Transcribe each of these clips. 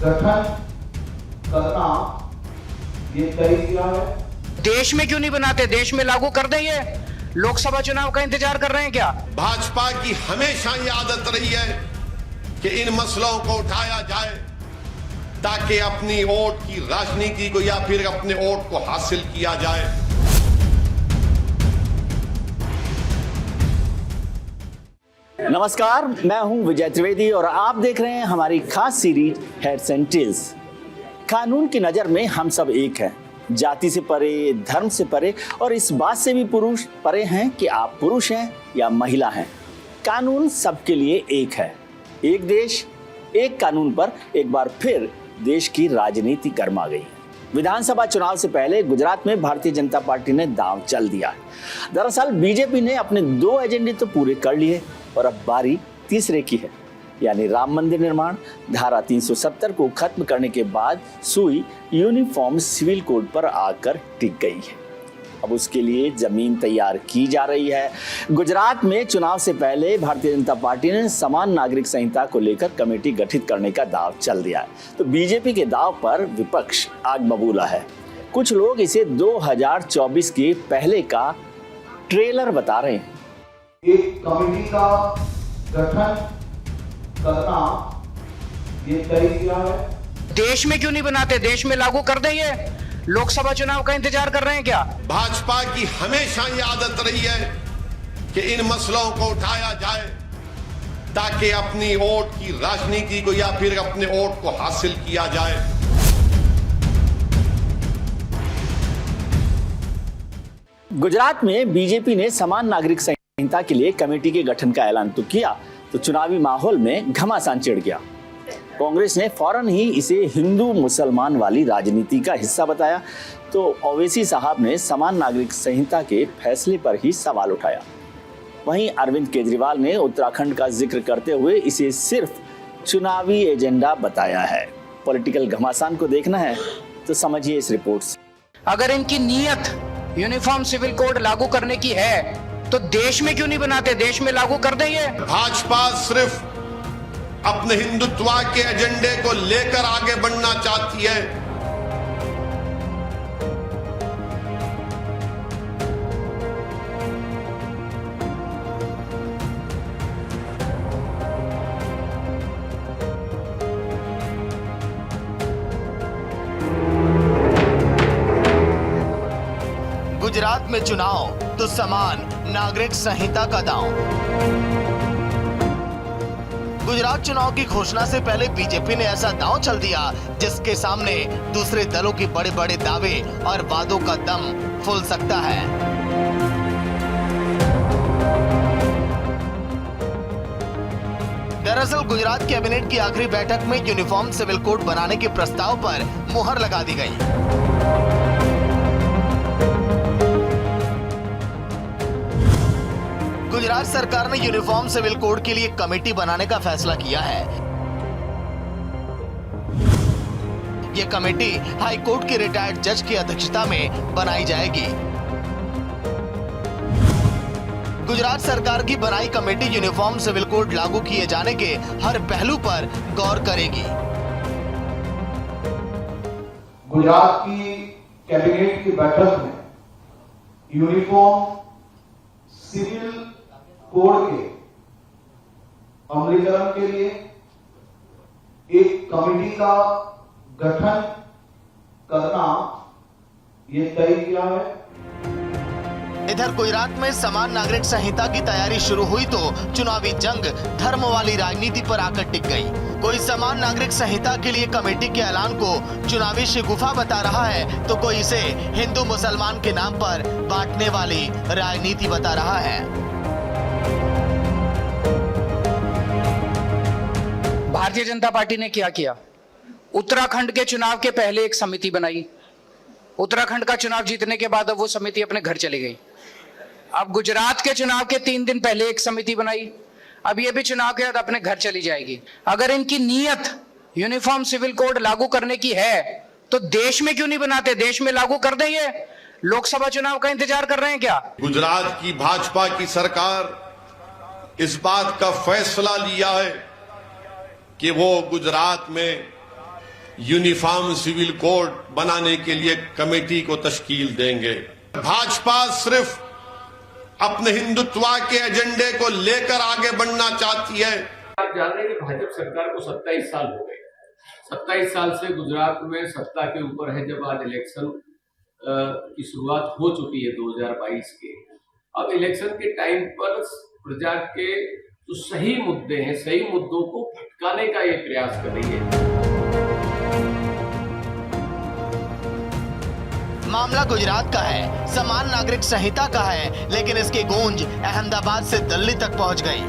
गठन करना ये तय किया है। देश में क्यों नहीं बनाते, देश में लागू कर दें। ये लोकसभा चुनाव का इंतजार कर रहे हैं क्या? भाजपा की हमेशा ये आदत रही है कि इन मसलों को उठाया जाए ताकि अपनी वोट की राजनीति को या फिर अपने वोट को हासिल किया जाए। नमस्कार, मैं हूं विजय त्रिवेदी और आप देख रहे हैं हमारी खास सीरीज हेड्स एंड टेल्स। कानून की नजर में हम सब एक हैं, जाति से परे, धर्म से परे और इस बात से भी पुरुष परे हैं कि आप पुरुष हैं या महिला हैं। कानून सबके लिए एक है। एक देश एक कानून पर एक बार फिर देश की राजनीति गर्मा गई। विधानसभा चुनाव से पहले गुजरात में भारतीय जनता पार्टी ने दांव चल दिया। दरअसल बीजेपी ने अपने 2 एजेंडे तो पूरे कर लिए और अब बारी तीसरे की है, यानी राम मंदिर निर्माण। धारा 370 को खत्म करने के बाद सुई यूनिफॉर्म सिविल कोड पर आकर टिक गई है। अब उसके लिए जमीन तैयार की जा रही है। गुजरात में चुनाव से पहले भारतीय जनता पार्टी ने समान नागरिक संहिता को लेकर कमेटी गठित करने का दांव चल दिया है, तो बीजेपी के दांव पर विपक्ष आग बबूला है। कुछ लोग इसे 2024 के पहले का ट्रेलर बता रहे हैं। एक कमेटी का गठन करना ये तय किया है। देश में क्यों नहीं बनाते, देश में लागू कर दें। ये लोकसभा चुनाव का इंतजार कर रहे हैं क्या? भाजपा की हमेशा ये आदत रही है कि इन मसलों को उठाया जाए ताकि अपनी वोट की राजनीति को या फिर अपने वोट को हासिल किया जाए। गुजरात में बीजेपी ने समान नागरिक संहिता के लिए कमेटी के गठन का ऐलान तो किया, तो चुनावी माहौल में घमासान छिड़ गया। कांग्रेस ने फौरन ही इसे हिंदू मुसलमान वाली राजनीति का हिस्सा बताया, तो ओवैसी साहब ने समान नागरिक संहिता के फैसले पर ही सवाल उठाया। वहीं अरविंद केजरीवाल ने उत्तराखंड का जिक्र करते हुए इसे सिर्फ चुनावी एजेंडा बताया है। पॉलिटिकल घमासान को देखना है तो समझिए इस रिपोर्ट से। अगर इनकी नीयत यूनिफॉर्म सिविल कोड लागू करने की है तो देश में क्यों नहीं बनाते, देश में लागू कर दें। ये भाजपा सिर्फ अपने हिंदुत्व के एजेंडे को लेकर आगे बढ़ना चाहती है। गुजरात में चुनाव तो समान नागरिक संहिता का दांव। गुजरात चुनाव की घोषणा से पहले बीजेपी ने ऐसा दांव चल दिया जिसके सामने दूसरे दलों के बड़े बड़े दावे और वादों का दम फूल सकता है। दरअसल गुजरात कैबिनेट की आखिरी बैठक में यूनिफॉर्म सिविल कोड बनाने के प्रस्ताव पर मुहर लगा दी गई। गुजरात सरकार ने यूनिफॉर्म सिविल कोड के लिए कमेटी बनाने का फैसला किया है। यह कमेटी हाई कोर्ट के रिटायर्ड जज की अध्यक्षता में बनाई जाएगी। गुजरात सरकार की बनाई कमेटी यूनिफॉर्म सिविल कोड लागू किए जाने के हर पहलू पर गौर करेगी। गुजरात की कैबिनेट की बैठक में यूनिफॉर्म सिविल कोड के अमलीकरण के लिए एक कमेटी का गठन करना ये तय किया है। इधर गुजरात में समान नागरिक संहिता की तैयारी शुरू हुई तो चुनावी जंग धर्म वाली राजनीति पर आकर टिक गई। कोई समान नागरिक संहिता के लिए कमेटी के ऐलान को चुनावी शिगुफा बता रहा है तो कोई इसे हिंदू मुसलमान के नाम पर बांटने वाली राजनीति बता रहा है। भारतीय जनता पार्टी ने क्या किया? उत्तराखंड के चुनाव के पहले एक समिति बनाई। उत्तराखंड का चुनाव जीतने के बाद अब वो समिति अपने घर चली गई। अब गुजरात के चुनाव के 3 दिन पहले एक समिति बनाई, अब ये भी चुनाव के बाद अपने घर चली जाएगी। अगर इनकी नीयत यूनिफॉर्म सिविल कोड लागू करने की है तो देश में क्यों नहीं बनाते, देश में लागू कर दें। ये लोकसभा चुनाव का इंतजार कर रहे हैं क्या? गुजरात की भाजपा की सरकार इस बात का फैसला लिया है कि वो गुजरात में यूनिफॉर्म सिविल कोड बनाने के लिए कमेटी को तश्कील देंगे। भाजपा सिर्फ अपने हिंदुत्व के एजेंडे को लेकर आगे बढ़ना चाहती है। आप जान रहे हैं कि भाजपा सरकार को 27 साल हो गए। 27 साल से गुजरात में सत्ता के ऊपर है, जब आज इलेक्शन की शुरुआत हो चुकी है 2022 के। अब इलेक्शन के टाइम पर प्रजा के जो सही मुद्दे हैं, सही मुद्दों को भटकाने का ये प्रयास कर रही है। मामला गुजरात का है, समान नागरिक संहिता का है, लेकिन इसकी गूंज अहमदाबाद से दिल्ली तक पहुंच गई।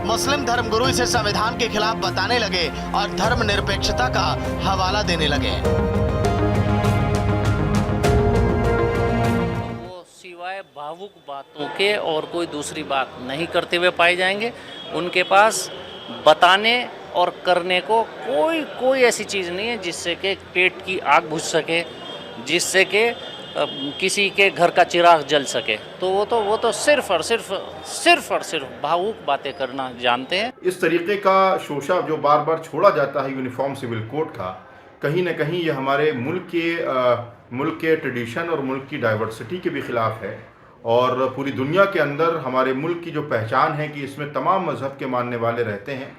मुस्लिम धर्मगुरु इसे संविधान के खिलाफ बताने लगे और धर्मनिरपेक्षता का हवाला देने लगे। वो सिवाय भावुक बातों के और कोई दूसरी बात नहीं करते हुए पाए जाएंगे। उनके पास बताने और करने को कोई ऐसी चीज़ नहीं है जिससे कि पेट की आग बुझ सके, जिससे कि किसी के घर का चिराग जल सके। तो वो तो सिर्फ और सिर्फ भावुक बातें करना जानते हैं। इस तरीके का शोषा जो बार बार छोड़ा जाता है यूनिफॉर्म सिविल कोड का, कहीं ना कहीं ये हमारे मुल्क के ट्रेडिशन और मुल्क की डाइवर्सिटी के भी खिलाफ है। और पूरी दुनिया के अंदर हमारे मुल्क की जो पहचान है कि इसमें तमाम मज़हब के मानने वाले रहते हैं,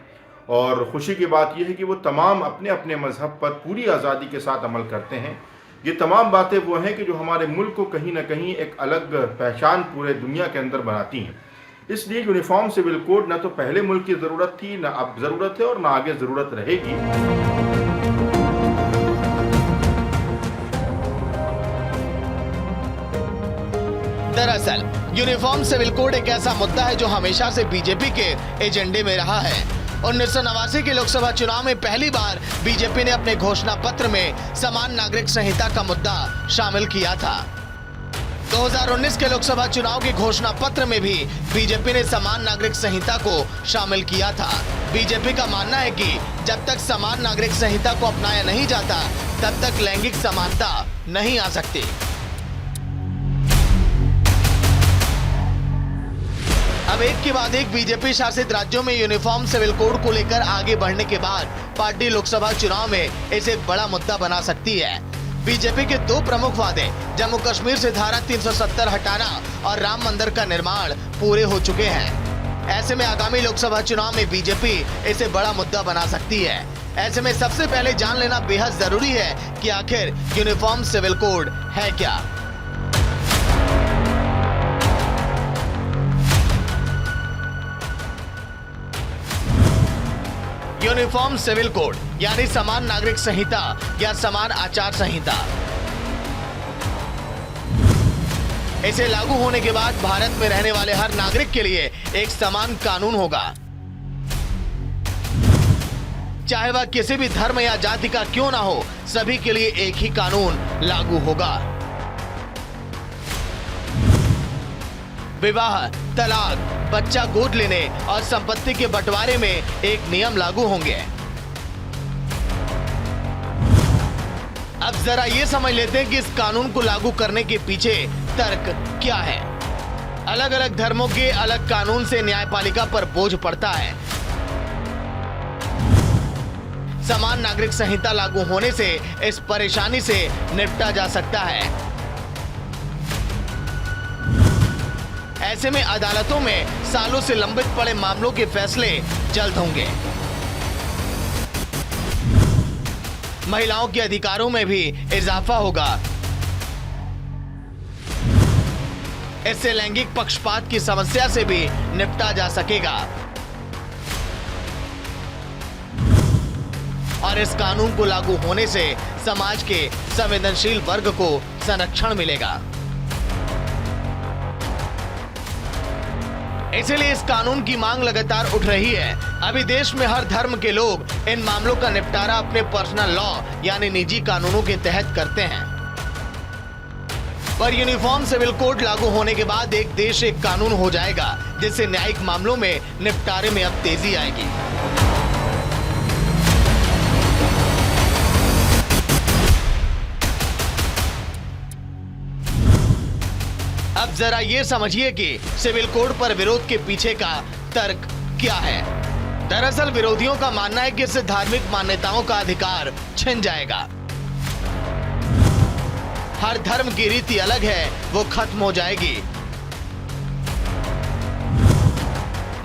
और खुशी की बात यह है कि वो तमाम अपने अपने मज़हब पर पूरी आज़ादी के साथ अमल करते हैं। ये तमाम बातें वो हैं कि जो हमारे मुल्क को कहीं ना कहीं एक अलग पहचान पूरे दुनिया के अंदर बनाती हैं। इसलिए यूनिफॉर्म सिविल कोड न तो पहले मुल्क की ज़रूरत थी, न अब ज़रूरत है और न आगे ज़रूरत रहेगी। दरअसल यूनिफॉर्म सिविल कोड एक ऐसा मुद्दा है जो हमेशा से बीजेपी के एजेंडे में रहा है। 1989 के लोकसभा चुनाव में पहली बार बीजेपी ने अपने घोषणा पत्र में समान नागरिक संहिता का मुद्दा शामिल किया था। 2019 के लोकसभा चुनाव के घोषणा पत्र में भी बीजेपी ने समान नागरिक संहिता को शामिल किया था। बीजेपी का मानना है कि जब तक समान नागरिक संहिता को अपनाया नहीं जाता, तब तक लैंगिक समानता नहीं आ सकती। अब एक के बाद एक बीजेपी शासित राज्यों में यूनिफॉर्म सिविल कोड को लेकर आगे बढ़ने के बाद पार्टी लोकसभा चुनाव में इसे एक बड़ा मुद्दा बना सकती है। बीजेपी के दो प्रमुख वादे, जम्मू कश्मीर से धारा 370 हटाना और राम मंदिर का निर्माण, पूरे हो चुके हैं। ऐसे में आगामी लोकसभा चुनाव में बीजेपी इसे बड़ा मुद्दा बना सकती है। ऐसे में सबसे पहले जान लेना बेहद जरूरी है कि आखिर यूनिफॉर्म सिविल कोड है क्या। यूनिफॉर्म सिविल कोड यानी समान नागरिक संहिता या समान आचार संहिता। इसे लागू होने के बाद भारत में रहने वाले हर नागरिक के लिए एक समान कानून होगा, चाहे वह किसी भी धर्म या जाति का क्यों ना हो। सभी के लिए एक ही कानून लागू होगा। विवाह, तलाक, बच्चा गोद लेने और संपत्ति के बंटवारे में एक नियम लागू होंगे। अब जरा ये समझ लेते हैं कि इस कानून को लागू करने के पीछे तर्क क्या है। अलग अलग धर्मों के अलग कानून से न्यायपालिका पर बोझ पड़ता है। समान नागरिक संहिता लागू होने से इस परेशानी से निपटा जा सकता है। ऐसे में अदालतों में सालों से लंबित पड़े मामलों के फैसले जल्द होंगे। महिलाओं के अधिकारों में भी इजाफा होगा। इससे लैंगिक पक्षपात की समस्या से भी निपटा जा सकेगा और इस कानून को लागू होने से समाज के संवेदनशील वर्ग को संरक्षण मिलेगा। इसलिए इस कानून की मांग लगातार उठ रही है। अभी देश में हर धर्म के लोग इन मामलों का निपटारा अपने पर्सनल लॉ यानी निजी कानूनों के तहत करते हैं। पर यूनिफॉर्म सिविल कोड लागू होने के बाद एक देश एक कानून हो जाएगा, जिससे न्यायिक मामलों में निपटारे में अब तेजी आएगी। अब जरा ये समझिए कि सिविल कोड पर विरोध के पीछे का तर्क क्या है। दरअसल विरोधियों का मानना है कि इससे धार्मिक मान्यताओं का अधिकार छिन जाएगा। हर धर्म की रीति अलग है, वो खत्म हो जाएगी।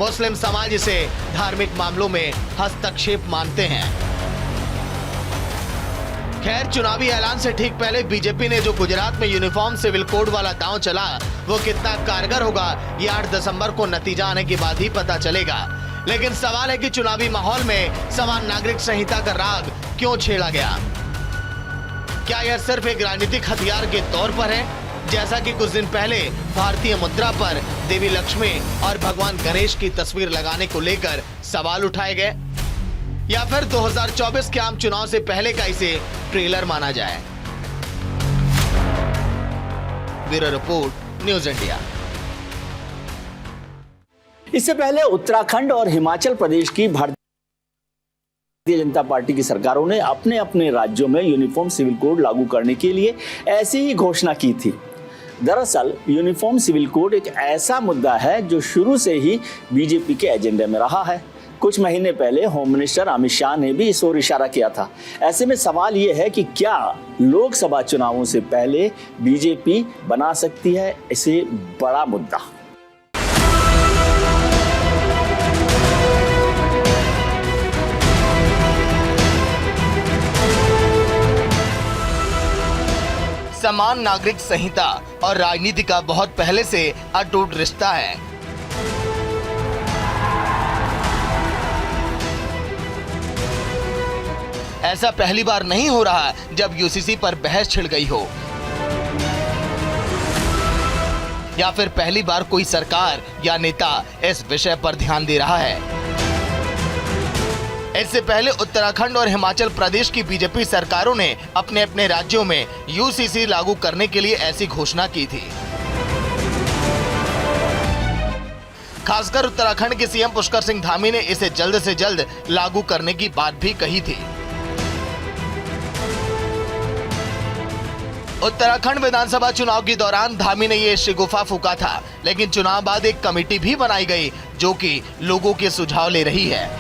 मुस्लिम समाज इसे धार्मिक मामलों में हस्तक्षेप मानते हैं। खैर, चुनावी ऐलान से ठीक पहले बीजेपी ने जो गुजरात में यूनिफॉर्म सिविल कोड वाला दांव चला, वो कितना कारगर होगा ये 8 दिसंबर को नतीजा आने के बाद ही पता चलेगा। लेकिन सवाल है कि चुनावी माहौल में समान नागरिक संहिता का राग क्यों छेड़ा गया? क्या यह सिर्फ एक राजनीतिक हथियार के तौर पर है, जैसा कि कुछ दिन पहले भारतीय मुद्रा पर देवी लक्ष्मी और भगवान गणेश की तस्वीर लगाने को लेकर सवाल उठाए गए, या फिर 2024 के आम चुनाव से पहले का इसे ट्रेलर माना जाए? Bureau report, news India. इससे पहले उत्तराखंड और हिमाचल प्रदेश की भारतीय जनता पार्टी की सरकारों ने अपने अपने राज्यों में यूनिफॉर्म सिविल कोड लागू करने के लिए ऐसी ही घोषणा की थी। दरअसल यूनिफॉर्म सिविल कोड एक ऐसा मुद्दा है जो शुरू से ही बीजेपी के एजेंडे में रहा है। कुछ महीने पहले होम मिनिस्टर अमित शाह ने भी इस ओर इशारा किया था। ऐसे में सवाल ये है कि क्या लोकसभा चुनावों से पहले बीजेपी बना सकती है इसे बड़ा मुद्दा? समान नागरिक संहिता और राजनीति का बहुत पहले से अटूट रिश्ता है। ऐसा पहली बार नहीं हो रहा जब यूसीसी पर बहस छिड़ गई हो, या फिर पहली बार कोई सरकार या नेता इस विषय पर ध्यान दे रहा है। इससे पहले उत्तराखंड और हिमाचल प्रदेश की बीजेपी सरकारों ने अपने अपने राज्यों में यूसीसी लागू करने के लिए ऐसी घोषणा की थी। खासकर उत्तराखंड के सीएम पुष्कर सिंह धामी ने इसे जल्द से जल्द लागू करने की बात भी कही थी। उत्तराखंड विधानसभा चुनाव के दौरान धामी ने ये शिगुफा फूका था, लेकिन चुनाव बाद एक कमेटी भी बनाई गई जो कि लोगों के सुझाव ले रही है।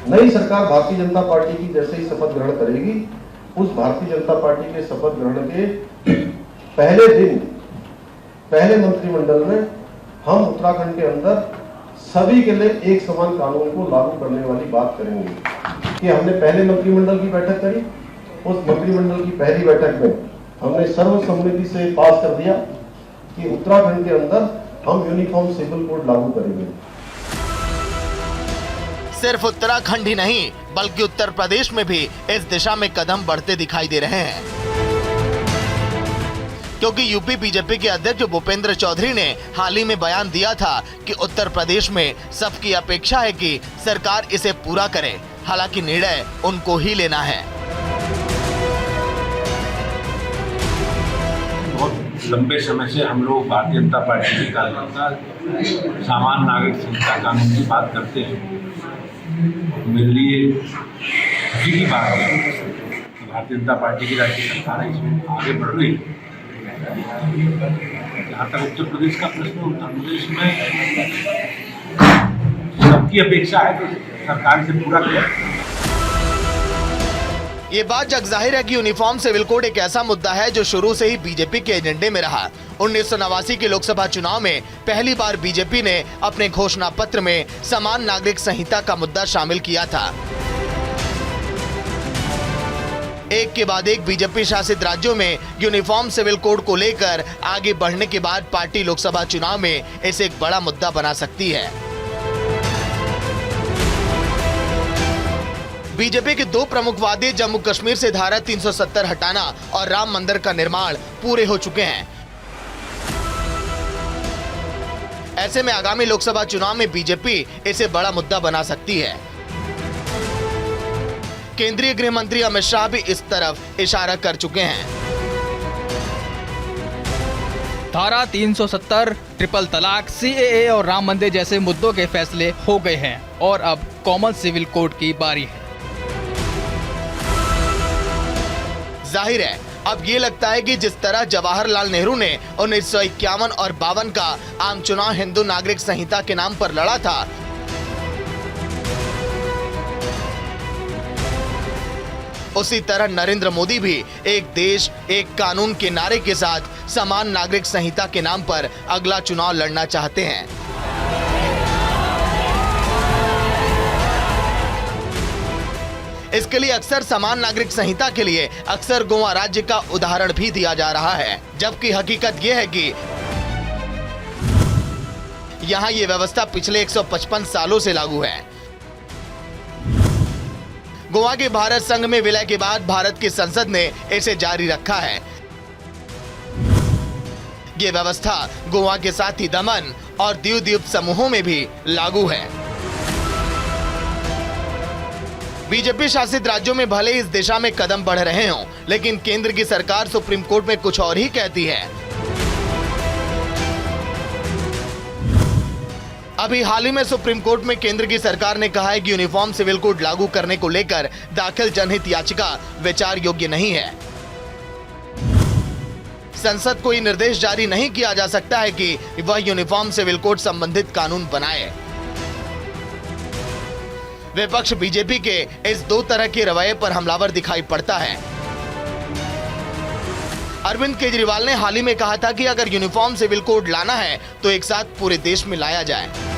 नई सरकार भारतीय जनता पार्टी की जैसे ही शपथ ग्रहण करेगी, उस भारतीय जनता पार्टी के शपथ ग्रहण के पहले दिन पहले मंत्रिमंडल में हम उत्तराखंड के अंदर सभी के लिए एक समान कानून को लागू करने वाली बात करेंगे। कि हमने पहले मंत्रिमंडल की बैठक करी, उस मंत्रिमंडल की पहली बैठक में हमने सर्वसम्मति से पास कर दिया कि उत्तराखंड के अंदर हम यूनिफॉर्म सिविल कोड लागू करेंगे। सिर्फ उत्तराखंड ही नहीं बल्कि उत्तर प्रदेश में भी इस दिशा में कदम बढ़ते दिखाई दे रहे हैं, क्योंकि यूपी बीजेपी के अध्यक्ष भूपेंद्र चौधरी ने हाल ही में बयान दिया था कि उत्तर प्रदेश में सबकी अपेक्षा है कि सरकार इसे पूरा करे, हालांकि निर्णय उनको ही लेना है। बहुत लंबे समय से हम लोग भारतीय जनता पार्टी के कार्यकर्ता सामान्य नागरिक संहिता कानून की बात करते हैं। मेरे लिए खुशी की बात है कि भारतीय जनता पार्टी की राज्य सरकार इसमें आगे बढ़ रही है। जहाँ तक उत्तर प्रदेश का प्रश्न, उत्तर प्रदेश में सबकी अपेक्षा है कि सरकार इसे पूरा करे। ये बात जग जाहिर है कि यूनिफॉर्म सिविल कोड एक ऐसा मुद्दा है जो शुरू से ही बीजेपी के एजेंडे में रहा। 1989 के लोकसभा चुनाव में पहली बार बीजेपी ने अपने घोषणा पत्र में समान नागरिक संहिता का मुद्दा शामिल किया था। एक के बाद एक बीजेपी शासित राज्यों में यूनिफॉर्म सिविल कोड को लेकर आगे बढ़ने के बाद पार्टी लोकसभा चुनाव में इसे एक बड़ा मुद्दा बना सकती है। बीजेपी के दो प्रमुख वादे जम्मू कश्मीर से धारा 370 हटाना और राम मंदिर का निर्माण पूरे हो चुके हैं। ऐसे में आगामी लोकसभा चुनाव में बीजेपी इसे बड़ा मुद्दा बना सकती है। केंद्रीय गृह मंत्री अमित शाह भी इस तरफ इशारा कर चुके हैं। धारा 370, ट्रिपल तलाक, सीएए और राम मंदिर जैसे मुद्दों के फैसले हो गए हैं और अब कॉमन सिविल कोड की बारी है। जाहिर है अब ये लगता है कि जिस तरह जवाहरलाल नेहरू ने 1951 और 52 का आम चुनाव हिंदू नागरिक संहिता के नाम पर लड़ा था, उसी तरह नरेंद्र मोदी भी एक देश एक कानून के नारे के साथ समान नागरिक संहिता के नाम पर अगला चुनाव लड़ना चाहते हैं। इसके लिए अक्सर समान नागरिक संहिता के लिए अक्सर गोवा राज्य का उदाहरण भी दिया जा रहा है, जबकि हकीकत यह है कि यहाँ ये व्यवस्था पिछले 155 सालों से लागू है। गोवा के भारत संघ में विलय के बाद भारत की संसद ने इसे जारी रखा है। ये व्यवस्था गोवा के साथ ही दमन और दीव द्वीप समूहों में भी लागू है। बीजेपी शासित राज्यों में भले इस दिशा में कदम बढ़ रहे हों, लेकिन केंद्र की सरकार सुप्रीम कोर्ट में कुछ और ही कहती है। अभी हाल ही में सुप्रीम कोर्ट में केंद्र की सरकार ने कहा है कि यूनिफॉर्म सिविल कोड लागू करने को लेकर दाखिल जनहित याचिका विचार योग्य नहीं है। संसद को ये निर्देश जारी नहीं किया जा सकता है कि वह यूनिफॉर्म सिविल कोड संबंधित कानून बनाए। विपक्ष बीजेपी के इस दो तरह के रवैये पर हमलावर दिखाई पड़ता है। अरविंद केजरीवाल ने हाल ही में कहा था कि अगर यूनिफॉर्म सिविल कोड लाना है तो एक साथ पूरे देश में लाया जाए।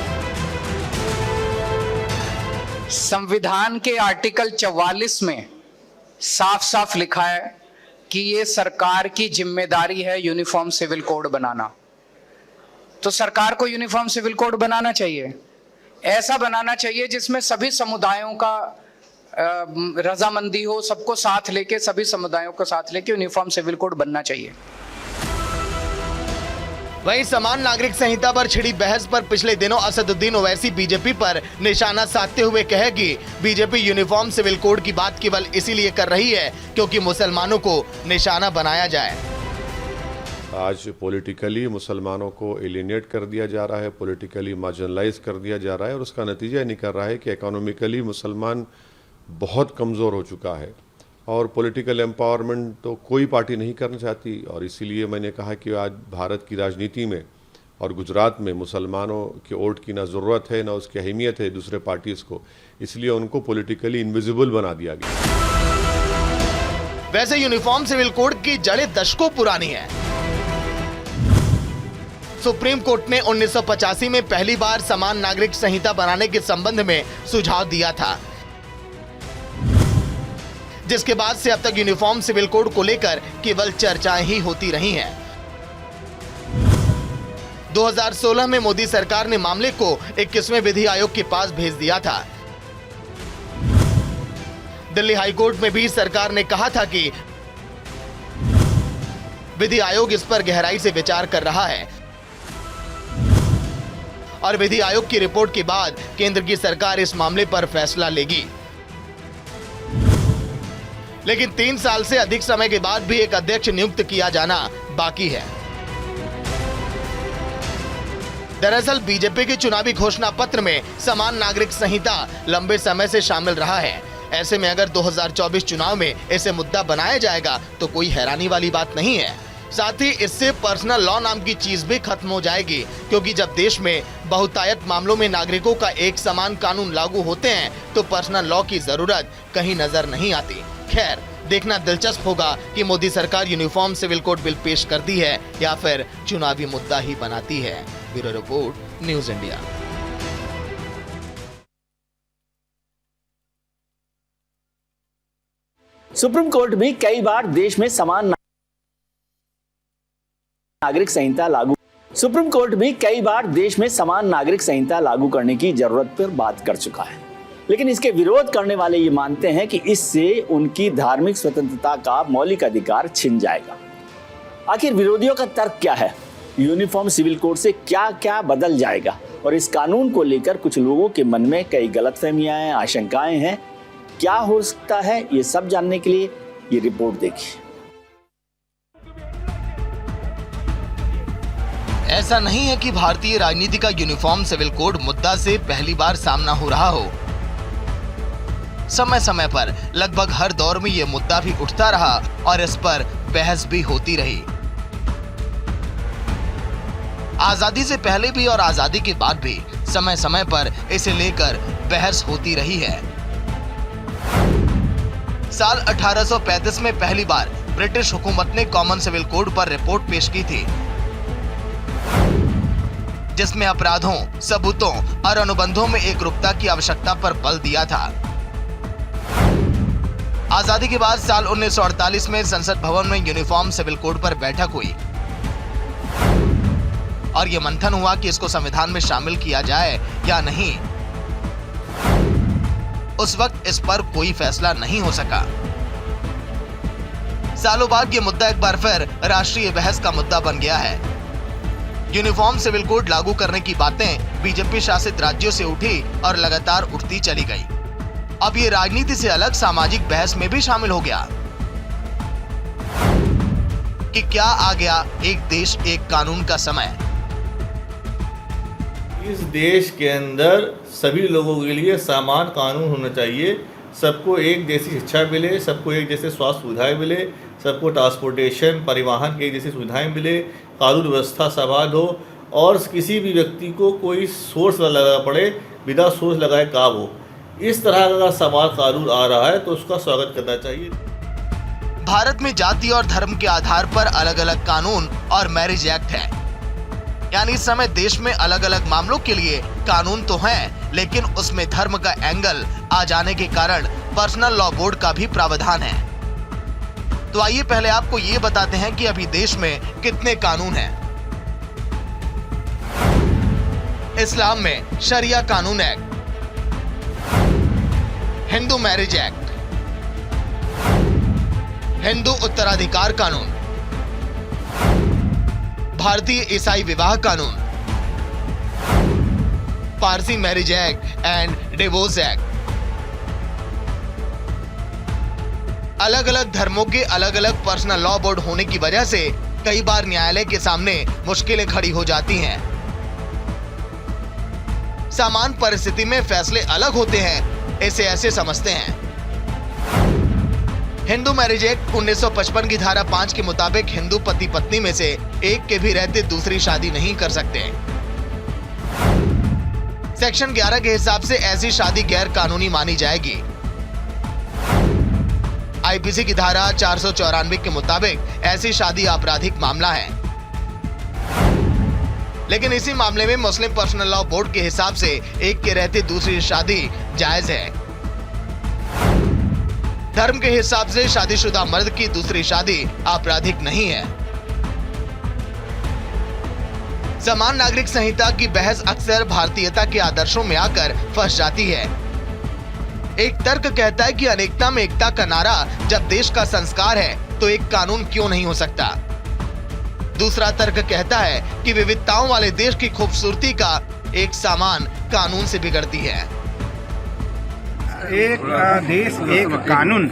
संविधान के आर्टिकल 44 में साफ साफ लिखा है कि ये सरकार की जिम्मेदारी है यूनिफॉर्म सिविल कोड बनाना। तो सरकार को यूनिफॉर्म सिविल कोड बनाना चाहिए, ऐसा बनाना चाहिए जिसमें सभी समुदायों का रजामंदी हो, सबको साथ लेके, सभी समुदायों को साथ लेके यूनिफॉर्म सिविल कोड बनना चाहिए। वहीं समान नागरिक संहिता पर छिड़ी बहस पर पिछले दिनों असदुद्दीन ओवैसी बीजेपी पर निशाना साधते हुए कहे कि बीजेपी यूनिफॉर्म सिविल कोड की बात केवल इसीलिए कर रही है क्योंकि मुसलमानों को निशाना बनाया जाए। आज पॉलिटिकली मुसलमानों को एलिनेट कर दिया जा रहा है, पॉलिटिकली मार्जिनलाइज कर दिया जा रहा है, और उसका नतीजा ये निकल रहा है कि इकोनॉमिकली मुसलमान बहुत कमज़ोर हो चुका है और पॉलिटिकल एम्पावरमेंट तो कोई पार्टी नहीं करना चाहती। और इसीलिए मैंने कहा कि आज भारत की राजनीति में और गुजरात में मुसलमानों के वोट की ना ज़रूरत है ना उसकी अहमियत है दूसरे पार्टीज़ को, इसलिए उनको पॉलिटिकली इनविजिबल बना दिया गया। वैसे यूनिफॉर्म सिविल कोड की जड़ें दशकों पुरानी है। सुप्रीम कोर्ट ने 1985 में पहली बार समान नागरिक संहिता बनाने के संबंध में सुझाव दिया था, जिसके बाद से अब तक यूनिफॉर्म सिविल कोड को लेकर केवल चर्चाएं ही होती रही हैं। 2016 में मोदी सरकार ने मामले को 21वें विधि आयोग के पास भेज दिया था। दिल्ली हाई कोर्ट में भी सरकार ने कहा था कि विधि आयोग इस पर गहराई से विचार कर रहा है और विधि आयोग की रिपोर्ट के बाद केंद्र की सरकार इस मामले पर फैसला लेगी। लेकिन 3 साल से अधिक समय के बाद भी एक अध्यक्ष नियुक्त किया जाना बाकी है। दरअसल बीजेपी के चुनावी घोषणा पत्र में समान नागरिक संहिता लंबे समय से शामिल रहा है। ऐसे में अगर 2024 चुनाव में इसे मुद्दा बनाया जाएगा तो कोई हैरानी वाली बात नहीं है। साथ ही इससे पर्सनल लॉ नाम की चीज भी खत्म हो जाएगी, क्योंकि जब देश में बहुतायत मामलों में नागरिकों का एक समान कानून लागू होते हैं तो पर्सनल लॉ की जरूरत कहीं नजर नहीं आती। खैर, देखना दिलचस्प होगा कि मोदी सरकार यूनिफॉर्म सिविल कोड बिल पेश करती है या फिर चुनावी मुद्दा ही बनाती है। Bureau report, news India. Supreme court भी कई बार देश में समान नागरिक संहिता लागू करने की जरूरत पर बात कर चुका है, लेकिन इसके विरोध करने वाले ये मानते हैं कि इससे उनकी धार्मिक स्वतंत्रता का मौलिक अधिकार छिन जाएगा। आखिर विरोधियों का तर्क क्या है? यूनिफॉर्म सिविल कोड से क्या क्या बदल जाएगा? और इस कानून को लेकर कुछ लोगों के मन में कई गलतफहमियां हैं, आशंकाएं हैं। क्या हो सकता है, ये सब जानने के लिए ये रिपोर्ट देखिए। ऐसा नहीं है कि भारतीय राजनीति का यूनिफॉर्म सिविल कोड मुद्दा से पहली बार सामना हो रहा हो। समय समय पर लगभग हर दौर में ये मुद्दा भी उठता रहा और इस पर बहस भी होती रही। आजादी से पहले भी और आजादी के बाद भी समय समय पर इसे लेकर बहस होती रही है। साल 1835 में पहली बार ब्रिटिश हुकूमत ने कॉमन सिविल कोड पर रिपोर्ट पेश की थी, जिसमें अपराधों, सबूतों और अनुबंधों में एकरूपता की आवश्यकता पर बल दिया था। आजादी के बाद साल 1948 में संसद भवन में यूनिफॉर्म सिविल कोड पर बैठक हुई और यह मंथन हुआ कि इसको संविधान में शामिल किया जाए या नहीं। उस वक्त इस पर कोई फैसला नहीं हो सका। सालों बाद यह मुद्दा एक बार फिर राष्ट्रीय बहस का मुद्दा बन गया है। यूनिफॉर्म सिविल कोड लागू करने की बातें बीजेपी शासित राज्यों से उठी और लगातार उठती चली गई। अब ये राजनीति से अलग सामाजिक बहस में भी शामिल हो गया कि क्या आ गया एक देश एक कानून का समय। इस देश के अंदर सभी लोगों के लिए समान कानून होना चाहिए। सबको एक जैसी शिक्षा मिले, सबको एक जैसे स्वास्थ्य सुविधाएं मिले, सबको ट्रांसपोर्टेशन परिवहन की एक जैसी सुविधाएं मिले, कानून व्यवस्था समान हो और किसी भी व्यक्ति को कोई सोर्स न लगाना पड़े, बिना सोर्स लगाए काम हो। इस तरह का समान कानून आ रहा है तो उसका स्वागत करना चाहिए। भारत में जाति और धर्म के आधार पर अलग अलग कानून और मैरिज एक्ट है, यानी इस समय देश में अलग अलग मामलों के लिए कानून तो हैं, लेकिन उसमें धर्म का एंगल आ जाने के कारण पर्सनल लॉ बोर्ड का भी प्रावधान है। तो आइए पहले आपको ये बताते हैं कि अभी देश में कितने कानून हैं। इस्लाम में शरिया कानून act, Hindu marriage act, Hindu उत्तराधिकार कानून, भारतीय ईसाई विवाह कानून, Parsi marriage act and divorce act. अलग अलग धर्मों के अलग अलग पर्सनल लॉ बोर्ड होने की वजह से कई बार न्यायालय के सामने मुश्किलें खड़ी हो जाती हैं। सामान्य परिस्थिति में फैसले अलग होते हैं, इसे ऐसे समझते हैं। हिंदू मैरिज एक्ट 1955 की धारा 5 के मुताबिक हिंदू पति पत्नी में से एक के भी रहते दूसरी शादी नहीं कर सकते। सेक्शन 11 के हिसाब से ऐसी शादी गैर कानूनी मानी जाएगी। आईपीसी की धारा 494 के मुताबिक ऐसी शादी आपराधिक मामला है, लेकिन इसी मामले में मुस्लिम पर्सनल लॉ बोर्ड के हिसाब से एक के रहते दूसरी शादी जायज है। धर्म के हिसाब से शादीशुदा मर्द की दूसरी शादी आपराधिक नहीं है। समान नागरिक संहिता की बहस अक्सर भारतीयता के आदर्शों में आकर फंस जाती है। एक तर्क कहता है कि अनेकता में एकता का नारा जब देश का संस्कार है तो एक कानून क्यों नहीं हो सकता। दूसरा तर्क कहता है कि विविधताओं वाले देश की खूबसूरती का एक सामान कानून से बिगड़ती है। एक देश एक कानून,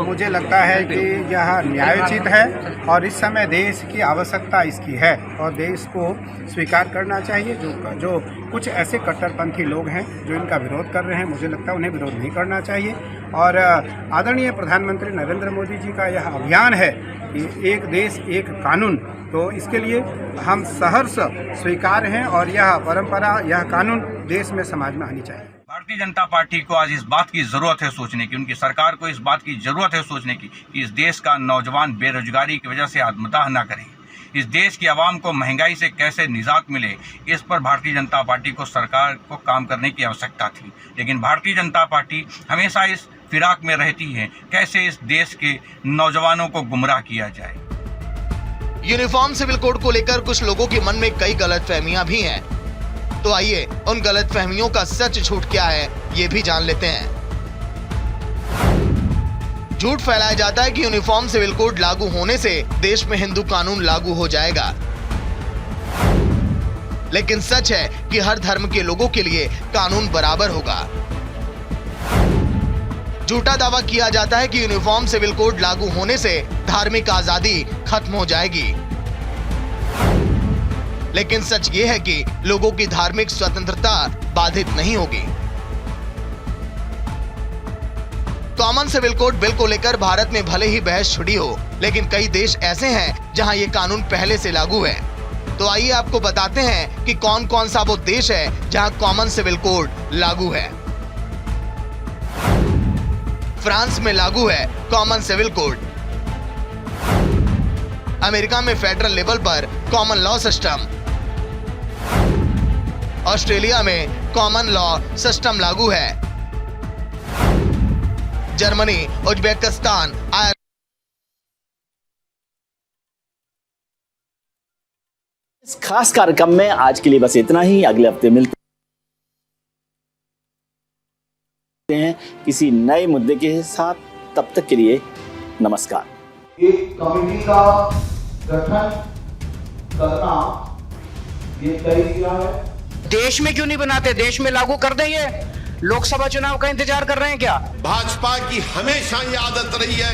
मुझे लगता है कि यह न्यायोचित है और इस समय देश की आवश्यकता इसकी है और देश को स्वीकार करना चाहिए। जो कुछ ऐसे कट्टरपंथी लोग हैं जो इनका विरोध कर रहे हैं, मुझे लगता है उन्हें विरोध नहीं करना चाहिए। और आदरणीय प्रधानमंत्री नरेंद्र मोदी जी का यह अभियान है कि एक देश एक कानून, तो इसके लिए हम सहर्ष स्वीकार हैं और यह परंपरा, यह कानून देश में समाज में आनी चाहिए। भारतीय जनता पार्टी को आज इस बात की जरूरत है सोचने की, उनकी सरकार को इस बात की जरूरत है सोचने की कि इस देश का नौजवान बेरोजगारी की वजह से आत्मदाह न करे। इस देश की आवाम को महंगाई से कैसे निजात मिले, इस पर भारतीय जनता पार्टी को सरकार को काम करने की आवश्यकता थी। लेकिन भारतीय जनता पार्टी हमेशा इस फिराक में रहती है कैसे इस देश के नौजवानों को गुमराह किया जाए। यूनिफॉर्म सिविल कोड को लेकर कुछ लोगों के मन में कई गलतफहमियां भी हैं। तो आइए उन गलतफहमियों का सच झूठ क्या है ये भी जान लेते हैं। झूठ फैलाया जाता है कि यूनिफॉर्म सिविल कोड लागू होने से देश में हिंदू कानून लागू हो जाएगा, लेकिन सच है कि हर धर्म के लोगों के लिए कानून बराबर होगा। झूठा दावा किया जाता है कि यूनिफॉर्म सिविल कोड लागू होने से धार्मिक आजादी खत्म हो जाएगी, लेकिन सच ये है कि लोगों की धार्मिक स्वतंत्रता बाधित नहीं होगी। कॉमन सिविल कोड बिल को लेकर भारत में भले ही बहस छिड़ी हो, लेकिन कई देश ऐसे हैं जहां ये कानून पहले से लागू है। तो आइए आपको बताते हैं कि कौन कौन सा वो देश है जहां कॉमन सिविल कोड लागू है। फ्रांस में लागू है कॉमन सिविल कोड। अमेरिका में फेडरल लेवल पर कॉमन लॉ सिस्टम। ऑस्ट्रेलिया में कॉमन लॉ सिस्टम लागू है। जर्मनी, उज्बेकिस्तान, इस खास कार्यक्रम में आज के लिए बस इतना ही। अगले हफ्ते मिलते हैं किसी नए मुद्दे के साथ। तब तक के लिए नमस्कार। एक कमेटी का गठन करना ये तय किया है। देश में क्यों नहीं बनाते? देश में लागू कर दें। ये लोकसभा चुनाव का इंतजार कर रहे हैं क्या? भाजपा की हमेशा ये आदत रही है